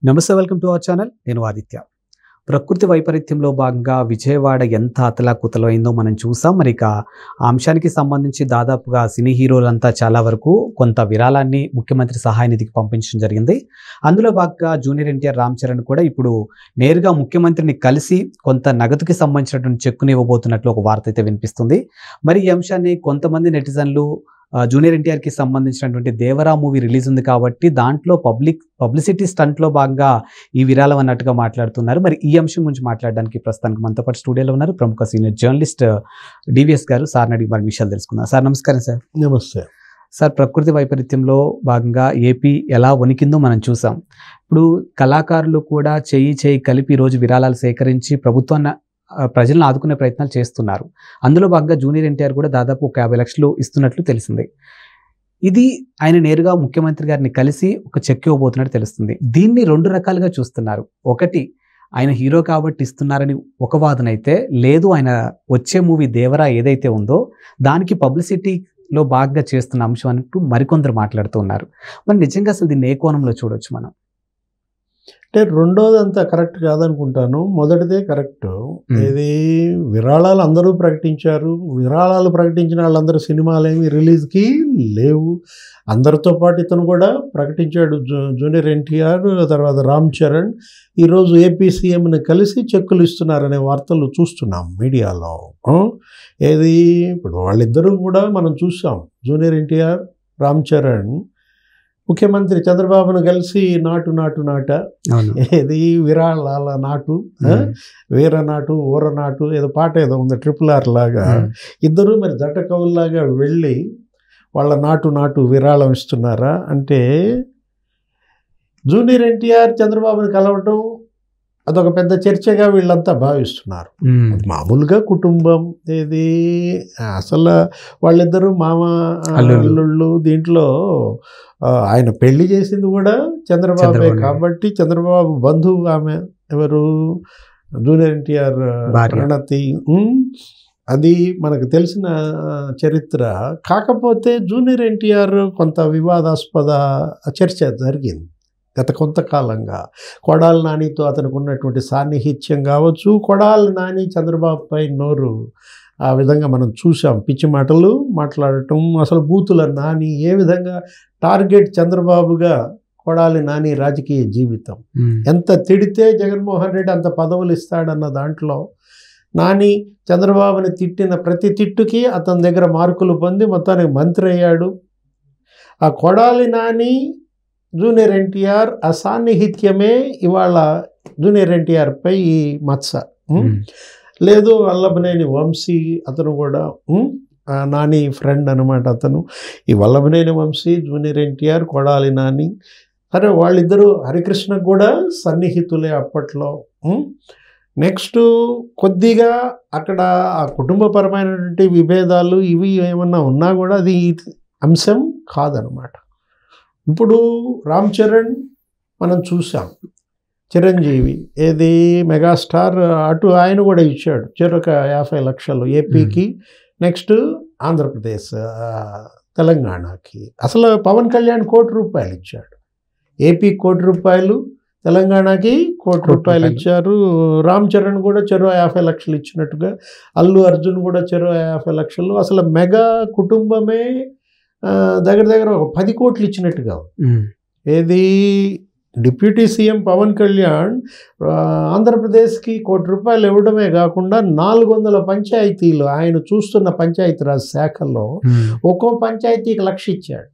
నమస్తే, welcome to our channel. నేను ఆదిత్య. ప్రకృతి వైపరీత్యంలో భాగంగా విజయవాడ ఎంత అతలాకుతలమైందో మనం చూసాం. మరి ఇక ఆ అంశానికి సంబంధించి దాదాపుగా సినీ హీరోలంతా చాలా వరకు కొంత విరాళాన్ని ముఖ్యమంత్రి సహాయ నిధికి పంపించడం జరిగింది. అందులో భాగంగా జూనియర్ ఎన్టీఆర్ రామ్ చరణ్ కూడా ఇప్పుడు నేరుగా ముఖ్యమంత్రిని కలిసి కొంత నగదుకి సంబంధించినటువంటి చెక్కుని ఇవ్వబోతున్నట్లు ఒక వార్త అయితే వినిపిస్తుంది. మరి ఈ అంశాన్ని కొంతమంది నెటిజన్లు జూనియర్ ఎన్టీఆర్కి సంబంధించినటువంటి దేవరా మూవీ రిలీజ్ ఉంది కాబట్టి దాంట్లో పబ్లిసిటీ స్టంట్లో భాగంగా ఈ విరాళం అన్నట్టుగా మాట్లాడుతున్నారు. మరి ఈ అంశం గురించి మాట్లాడడానికి ప్రస్తుతానికి మనతో పాటు స్టూడియోలో ఉన్నారు ప్రముఖ సీనియర్ జర్నలిస్ట్ డివిఎస్ గారు. సార్ని అడిగి మరి విషయాలు తెలుసుకుందాం. సార్ నమస్కారం. సార్ నమస్తే. సార్, ప్రకృతి వైపరీత్యంలో భాగంగా ఏపీ ఎలా వణికిందో మనం చూసాం. ఇప్పుడు కళాకారులు కూడా చేయి కలిపి ఈరోజు విరాళాలు సేకరించి ప్రభుత్వాన్ని ప్రజలను ఆదుకునే ప్రయత్నాలు చేస్తున్నారు. అందులో భాగంగా జూనియర్ ఎన్టీఆర్ కూడా దాదాపు 50 లక్షలు ఇస్తున్నట్లు తెలిసింది. ఇది ఆయన నేరుగా ముఖ్యమంత్రి గారిని కలిసి ఒక చెక్ ఇవ్వబోతున్నట్టు తెలుస్తుంది. దీన్ని 2 రకాలుగా చూస్తున్నారు. ఒకటి, ఆయన హీరో కాబట్టి ఇస్తున్నారని ఒక వాదన అయితే, లేదు ఆయన వచ్చే మూవీ దేవరా ఏదైతే ఉందో దానికి పబ్లిసిటీలో బాగా చేస్తున్న అంశం అంటూ మరికొందరు మాట్లాడుతూ ఉన్నారు. మరి నిజంగా అసలు దీన్ని ఏ కోణంలో చూడొచ్చు మనం? అంటే రెండోది అంత కరెక్ట్ కాదనుకుంటాను. మొదటిదే కరెక్ట్. ఇది విరాళాలు అందరూ ప్రకటించారు. విరాళాలు ప్రకటించిన వాళ్ళందరూ సినిమాలు ఏమి రిలీజ్కి లేవు. అందరితో పాటు ఇతను కూడా ప్రకటించాడు. జూనియర్ ఎన్టీఆర్, తర్వాత రామ్ చరణ్ ఈరోజు ఏపీ సీఎంని కలిసి చెక్కులు ఇస్తున్నారనే వార్తలు చూస్తున్నాం మీడియాలో. ఏది ఇప్పుడు వాళ్ళిద్దరూ కూడా మనం చూసాం. జూనియర్ ఎన్టీఆర్, రామ్ చరణ్ ముఖ్యమంత్రి చంద్రబాబును కలిసి నాట ఏది విరాళాల నాటు, వీరనాటు ఊరనాటు ఏదో పాట ఏదో ఉంది, RRR లాగా ఇద్దరు మరి జంట కవుల్లాగా వెళ్ళి వాళ్ళ నాటు విరాళం ఇస్తున్నారా అంటే, జూనియర్ ఎన్టీఆర్ చంద్రబాబుని కలవటం అదొక పెద్ద చర్చగా వీళ్ళంతా భావిస్తున్నారు. మామూలుగా కుటుంబం ఏది అసలు వాళ్ళిద్దరూ మామ అల్లుళ్ళు. దీంట్లో ఆయన పెళ్లి చేసింది కూడా చంద్రబాబే కాబట్టి చంద్రబాబు బంధువు ఆమె ఎవరు, జూనియర్ ఎన్టీఆర్ ప్రణతి. అది మనకు తెలిసిన చరిత్ర. కాకపోతే జూనియర్ ఎన్టీఆర్ కొంత వివాదాస్పద చర్చ జరిగింది గత కొంతకాలంగా. కొడాలి నానితో అతనికి ఉన్నటువంటి సాన్నిహిత్యం కావచ్చు, కొడాలి నాని చంద్రబాబుపై నోరు ఆ విధంగా మనం చూసాం. పిచ్చి మాటలు మాట్లాడటం, అసలు బూతుల నాని ఏ విధంగా టార్గెట్ చంద్రబాబుగా కొడాలి నాని రాజకీయ జీవితం. ఎంత తిడితే జగన్మోహన్ రెడ్డి అంత పదవులు ఇస్తాడన్న దాంట్లో నాని చంద్రబాబుని తిట్టిన ప్రతి తిట్టుకి అతని దగ్గర మార్కులు పొంది మొత్తానికి మంత్రి అయ్యాడు. ఆ కొడాలి నాని జూనియర్ ఎన్టీఆర్ అసాన్నిహిత్యమే ఇవాళ జూనియర్ ఎన్టీఆర్పై ఈ మత్స. లేదు వల్లభనేని వంశీ, అతను కూడా నాని ఫ్రెండ్ అనమాట. అతను ఈ వల్లభనేని వంశీ, జూనియర్ ఎన్టీఆర్, కొడాలి నాని, సరే వాళ్ళిద్దరూ హరికృష్ణకు కూడా సన్నిహితులే అప్పట్లో. నెక్స్ట్ కొద్దిగా అక్కడ ఆ కుటుంబపరమైనటువంటి విభేదాలు ఇవి ఏమన్నా ఉన్నా కూడా అది అంశం కాదనమాట. ఇప్పుడు రామ్ చరణ్ మనం చూసాం, చిరంజీవి ఏది మెగాస్టార్, అటు ఆయన కూడా ఇచ్చాడు చెరొక 50 లక్షలు ఏపీకి, నెక్స్ట్ ఆంధ్రప్రదేశ్ తెలంగాణకి. అసలు పవన్ కళ్యాణ్ ₹1 కోటి ఇచ్చాడు. ఏపీ ₹1 కోటి, తెలంగాణకి ₹1 కోటి ఇచ్చారు. రామ్ చరణ్ కూడా చెరో 50 లక్షలు ఇచ్చినట్టుగా, అల్లు అర్జున్ కూడా చెరో 50 లక్షలు. అసలు మెగా కుటుంబమే దగ్గర ఒక 10 కోట్లు ఇచ్చినట్టుగా. ఏది డిప్యూటీ సీఎం పవన్ కళ్యాణ్ ఆంధ్రప్రదేశ్కి ₹1 కోటి ఇవ్వడమే కాకుండా 400 పంచాయతీలు ఆయన చూస్తున్న పంచాయతీరాజ్ శాఖల్లో ఒక్కో పంచాయతీకి 1 లక్ష ఇచ్చాడు.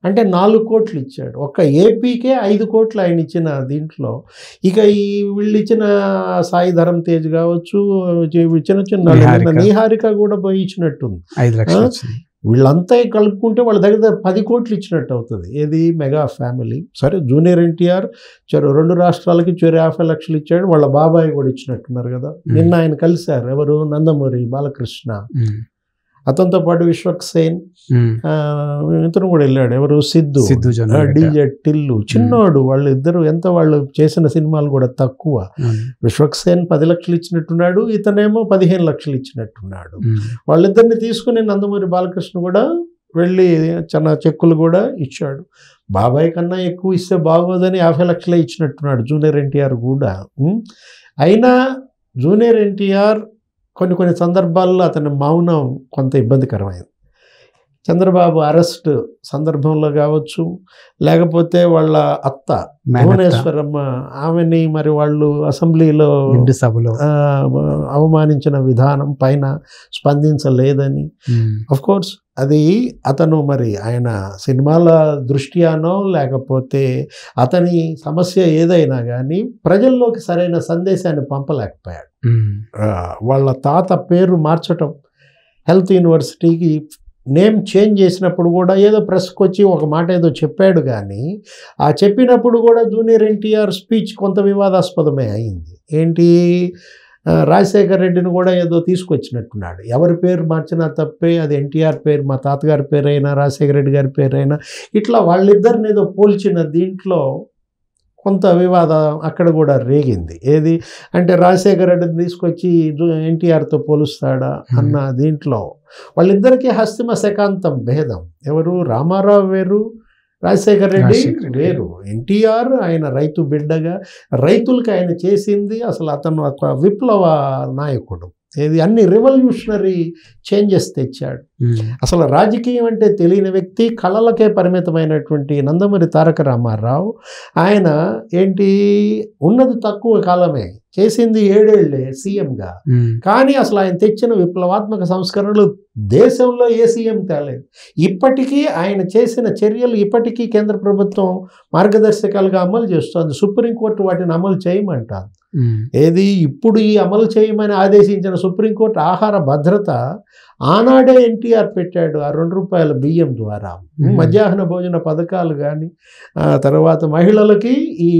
అంటే 4 కోట్లు ఇచ్చాడు. ఒక్క ఏపీకే 5 కోట్లు ఆయన ఇచ్చిన దీంట్లో. ఇక ఈ వీళ్ళు ఇచ్చిన సాయి ధరమ్ తేజ్ కావచ్చు, చిన్న నీహారిక కూడా పోయి ఇచ్చినట్టుంది. 5 లక్షలు. వీళ్ళంతా కలుపుకుంటే వాళ్ళ దగ్గర 10 కోట్లు ఇచ్చినట్టు అవుతుంది. ఏది మెగా ఫ్యామిలీ. సరే జూనియర్ ఎన్టీఆర్ 2 రాష్ట్రాలకి 50 లక్షలు ఇచ్చాడు. వాళ్ళ బాబాయ్ కూడా ఇచ్చినట్టున్నారు కదా. నిన్న ఆయన కలిశారు ఎవరు, నందమూరి బాలకృష్ణ, అతనితో పాటు విశ్వక్సేన్, ఇతను కూడా వెళ్ళాడు ఎవరు, సిద్ధు, డీజే టిల్లు, చిన్నోడు. వాళ్ళిద్దరు ఎంత వాళ్ళు చేసిన సినిమాలు కూడా తక్కువ. విశ్వక్సేన్ 10 లక్షలు ఇచ్చినట్టున్నాడు, ఇతనేమో 15 లక్షలు ఇచ్చినట్టున్నాడు. వాళ్ళిద్దరిని తీసుకుని నందమూరి బాలకృష్ణ కూడా వెళ్ళి చిన్న చెక్కులు కూడా ఇచ్చాడు. బాబాయ్ కన్నా ఎక్కువ ఇస్తే బాగోదని 50 లక్షలే ఇచ్చినట్టున్నాడు జూనియర్ ఎన్టీఆర్ కూడా. అయినా జూనియర్ ఎన్టీఆర్ కొన్ని సందర్భాల్లో అతని మౌనం కొంత ఇబ్బందికరమైంది. చంద్రబాబు అరెస్ట్ సందర్భంలో కావచ్చు, లేకపోతే వాళ్ళ అత్త భువనేశ్వరమ్మ ఆమెని మరి వాళ్ళు అసెంబ్లీలో సభలో అవమానించిన విధానం పైన స్పందించలేదని. అఫ్ కోర్స్ అది అతను మరి ఆయన సినిమాల దృష్ట్యానో లేకపోతే అతని సమస్య ఏదైనా కానీ ప్రజల్లోకి సరైన సందేశాన్ని పంపలేకపోయాడు. వాళ్ళ తాత పేరు మార్చటం, హెల్త్ యూనివర్సిటీకి నేమ్ చేంజ్ చేసినప్పుడు కూడా ఏదో ప్రెస్కి వచ్చి ఒక మాట ఏదో చెప్పాడు, కానీ ఆ చెప్పినప్పుడు కూడా జూనియర్ ఎన్టీఆర్ స్పీచ్ కొంత వివాదాస్పదమే అయింది. ఏంటి, రాజశేఖర్ రెడ్డిని కూడా ఏదో తీసుకొచ్చినట్టున్నాడు. ఎవరి పేరు మార్చినా తప్పే, అది ఎన్టీఆర్ పేరు, మా తాతగారి పేరైనా రాజశేఖర రెడ్డి గారి పేరైనా, ఇట్లా వాళ్ళిద్దరిని ఏదో పోల్చిన దీంట్లో కొంత వివాదం అక్కడ కూడా రేగింది. ఏది అంటే రాజశేఖర రెడ్డిని తీసుకొచ్చి ఎన్టీఆర్తో పోలుస్తాడా అన్న దీంట్లో వాళ్ళిద్దరికీ హస్తిమ శకాంతం భేదం. ఎవరు, రామారావు వేరు, రాజశేఖర రెడ్డి వేరు. ఎన్టీఆర్ ఆయన రైతు బిడ్డగా రైతులకి ఆయన చేసింది, అసలు అతను ఒక విప్లవ నాయకుడు. ఏది అన్ని రెవల్యూషనరీ చేంజెస్ తెచ్చాడు. అసలు రాజకీయం అంటే తెలియని వ్యక్తి, కళలకే పరిమితమైనటువంటి నందమూరి తారక రామారావు ఆయన ఏంటి ఉన్నది తక్కువ కాలమే, చేసింది 7 ఏళ్లే సీఎంగా. కానీ అసలు ఆయన తెచ్చిన విప్లవాత్మక సంస్కరణలు దేశంలో ఏ సీఎం తేలేదు. ఇప్పటికీ ఆయన చేసిన చర్యలు ఇప్పటికీ కేంద్ర ప్రభుత్వం మార్గదర్శకాలుగా అమలు చేస్తుంది. సుప్రీంకోర్టు వాటిని అమలు చేయమంటారు. ఏది ఇప్పుడు ఈ అమలు చేయమని ఆదేశించిన సుప్రీంకోర్టు ఆహార భద్రత ఆనాడే ఎన్టీఆర్ పెట్టాడు. ఆ 2 రూపాయల బియ్యం ద్వారా మధ్యాహ్న భోజన పథకాలు కానీ, తర్వాత మహిళలకి ఈ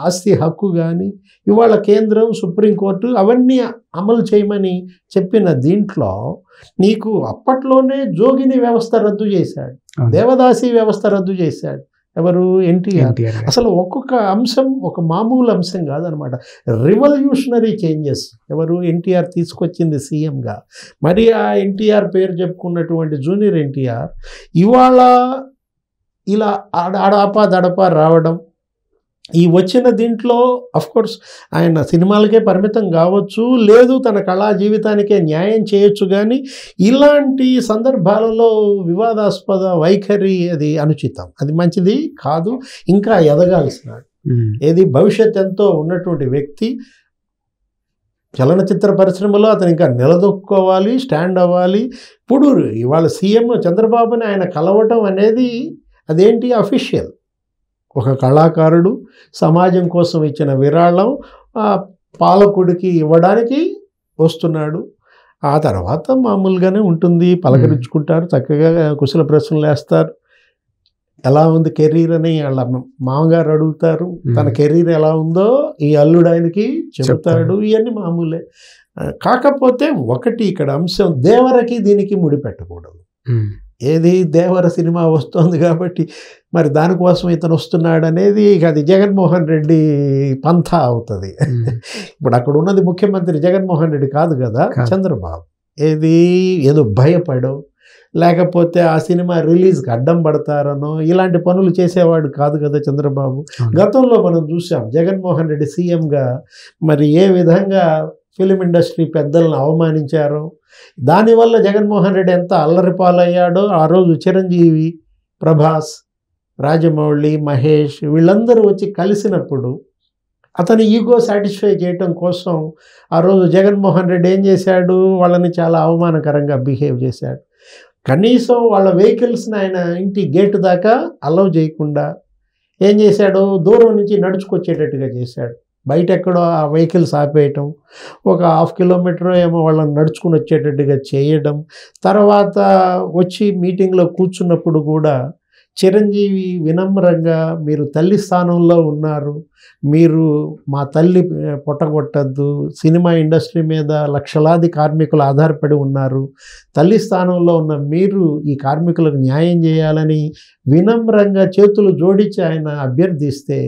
ఆస్తి హక్కు కానీ ఇవాళ కేంద్రం సుప్రీంకోర్టు అవన్నీ అమలు చేయమని చెప్పిన దీంట్లో నీకు అప్పట్లోనే జోగిని వ్యవస్థ రద్దు చేశాడు, దేవదాసి వ్యవస్థ రద్దు చేశాడు. ఎవరు, ఎన్టీఆర్. అసలు ఒక్కొక్క అంశం ఒక మామూలు అంశం కాదనమాట, రివల్యూషనరీ చేంజెస్ ఎవరు, ఎన్టీఆర్ తీసుకొచ్చింది సీఎంగా. మరి ఆ ఎన్టీఆర్ పేరు చెప్పుకున్నటువంటి జూనియర్ ఎన్టీఆర్ ఇవాళ ఇలా అడపా రావడం, ఈ వచ్చిన దీంట్లో అఫ్కోర్స్ ఆయన సినిమాలకే పరిమితం కావచ్చు, లేదు తన కళా జీవితానికే న్యాయం చేయొచ్చు, కానీ ఇలాంటి సందర్భాలలో వివాదాస్పద వైఖరి అది అనుచితం, అది మంచిది కాదు. ఇంకా ఎదగాల్సినాడు. ఏది భవిష్యత్ ఎంతో ఉన్నటువంటి వ్యక్తి, చలనచిత్ర పరిశ్రమలో అతను ఇంకా నిలదొక్కుకోవాలి, స్టాండ్ అవ్వాలి. ఇప్పుడు ఇవాళ సీఎం చంద్రబాబుని ఆయన కలవటం అనేది అదేంటి అఫీషియల్, ఒక కళాకారుడు సమాజం కోసం ఇచ్చిన విరాళం పాలకుడికి ఇవ్వడానికి వస్తున్నాడు. ఆ తర్వాత మామూలుగానే ఉంటుంది, పలకరించుకుంటారు, చక్కగా కుశల ప్రశ్నలు వేస్తారు. ఎలా ఉంది కెరీర్ అని వాళ్ళ మామగారు అడుగుతారు, తన కెరీర్ ఎలా ఉందో ఈ అల్లుడు ఆయనకి చెబుతాడు. ఇవన్నీ మామూలే. కాకపోతే ఒకటి ఇక్కడ అంశం, దేవరకి దీనికి ముడిపెట్టకూడదు. ఏది, దేవర సినిమా వస్తుంది కాబట్టి మరి దానికోసం ఇతను వస్తున్నాడు అనేది ఇక అది జగన్మోహన్ రెడ్డి పంథా అవుతుంది. ఇప్పుడు అక్కడ ఉన్నది ముఖ్యమంత్రి జగన్మోహన్ రెడ్డి కాదు కదా, చంద్రబాబు. ఏదో భయపడో లేకపోతే ఆ సినిమా రిలీజ్కి అడ్డం పడతారనో ఇలాంటి పనులు చేసేవాడు కాదు కదా చంద్రబాబు. గతంలో మనం చూసాం జగన్మోహన్ రెడ్డి సీఎంగా మరి ఏ విధంగా ఫిలిం ఇండస్ట్రీ పెద్దలను అవమానించారో, దానివల్ల జగన్మోహన్ రెడ్డి ఎంత అల్లరిపాలయ్యాడో. ఆ రోజు చిరంజీవి, ప్రభాస్, రాజమౌళి, మహేష్ వీళ్ళందరూ వచ్చి కలిసినప్పుడు అతని ఈగో సాటిస్ఫై చేయటం కోసం ఆ రోజు జగన్మోహన్ రెడ్డి ఏం చేశాడు, వాళ్ళని చాలా అవమానకరంగా బిహేవ్ చేశాడు. కనీసం వాళ్ళ వెహికల్స్ని ఆయన ఇంటి గేటు దాకా అలౌ చేయకుండా ఏం చేశాడు, దూరం నుంచి నడుచుకొచ్చేటట్టుగా చేశాడు. బయట ఎక్కడో ఆ వెహికల్స్ ఆపేయటం, ఒక 1/2 కిలోమీటర్ ఏమో వాళ్ళని నడుచుకుని వచ్చేటట్టుగా చేయడం. తర్వాత వచ్చి మీటింగ్లో కూర్చున్నప్పుడు కూడా చిరంజీవి వినమ్రంగా, మీరు తల్లి స్థానంలో ఉన్నారు, మీరు మా తల్లి పొట్టగొట్టద్దు, సినిమా ఇండస్ట్రీ మీద లక్షలాది కార్మికులు ఆధారపడి ఉన్నారు, తల్లి స్థానంలో ఉన్న మీరు ఈ కార్మికులకు న్యాయం చేయాలని వినమ్రంగా చేతులు జోడించి ఆయన అభ్యర్థిస్తే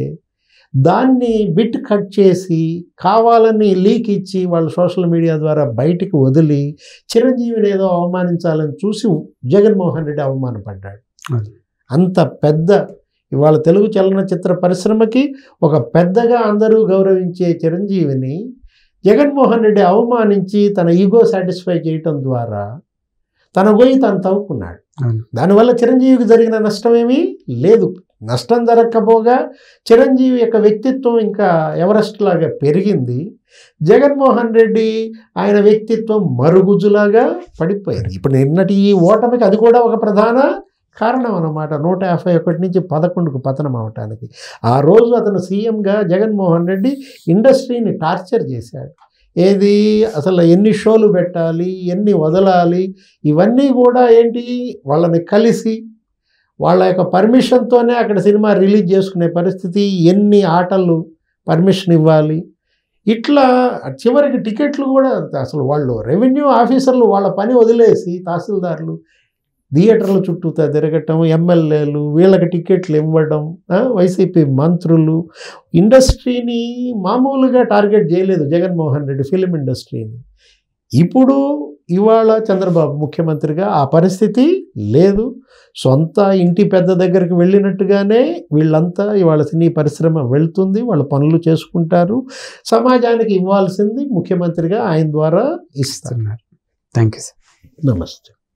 దాన్ని బిట్ కట్ చేసి కావాలని లీక్ ఇచ్చి వాళ్ళు సోషల్ మీడియా ద్వారా బయటికి వదిలి చిరంజీవిని ఏదో అవమానించాలని చూసి జగన్మోహన్ రెడ్డి అవమానపడ్డాడు. అంత పెద్ద ఇవాళ తెలుగు చలనచిత్ర పరిశ్రమకి ఒక పెద్దగా అందరూ గౌరవించే చిరంజీవిని జగన్మోహన్ రెడ్డి అవమానించి తన ఈగో సాటిస్ఫై చేయటం ద్వారా తన గొయ్యి తను తవ్వుకున్నాడు. దానివల్ల చిరంజీవికి జరిగిన నష్టం ఏమీ లేదు. నష్టం జరగకపోగా చిరంజీవి యొక్క వ్యక్తిత్వం ఇంకా ఎవరెస్ట్ లాగా పెరిగింది. జగన్మోహన్ రెడ్డి ఆయన వ్యక్తిత్వం మరుగుజులాగా పడిపోయింది. ఇప్పుడు నిన్నటి ఈ ఓటమికి అది కూడా ఒక ప్రధాన కారణం అన్నమాట. 151 నుంచి 11కు పతనం అవటానికి. ఆ రోజు అతను సీఎంగా జగన్మోహన్ రెడ్డి ఇండస్ట్రీని టార్చర్ చేశాడు. ఏది అసలు ఎన్ని షోలు పెట్టాలి, ఎన్ని వదలాలి, ఇవన్నీ కూడా ఏంటి వాళ్ళని కలిసి వాళ్ళ యొక్క పర్మిషన్తోనే అక్కడ సినిమా రిలీజ్ చేసుకునే పరిస్థితి, ఎన్ని ఆటలు పర్మిషన్ ఇవ్వాలి, ఇట్లా చివరికి టికెట్లు కూడా అసలు వాళ్ళు రెవెన్యూ ఆఫీసర్లు వాళ్ళ పని వదిలేసి తహసీల్దార్లు థియేటర్ల చుట్టూ తిరగటం, ఎమ్మెల్యేలు వీళ్ళకి టికెట్లు ఇవ్వడం, వైసీపీ మంత్రులు ఇండస్ట్రీని మామూలుగా టార్గెట్ చేయలేదు జగన్మోహన్ రెడ్డి, ఫిలిం ఇండస్ట్రీని. ఇప్పుడు ఇవాళ చంద్రబాబు ముఖ్యమంత్రిగా ఆ పరిస్థితి లేదు. సొంత ఇంటి పెద్ద దగ్గరికి వెళ్ళినట్టుగానే వీళ్ళంతా ఇవాళ సినీ పరిశ్రమ వెళ్తుంది, వాళ్ళ పనులు చేసుకుంటారు. సమాజానికి ఇవ్వాల్సింది ముఖ్యమంత్రిగా ఆయన ద్వారా ఇస్తున్నారు. Thank you sir. నమస్తే.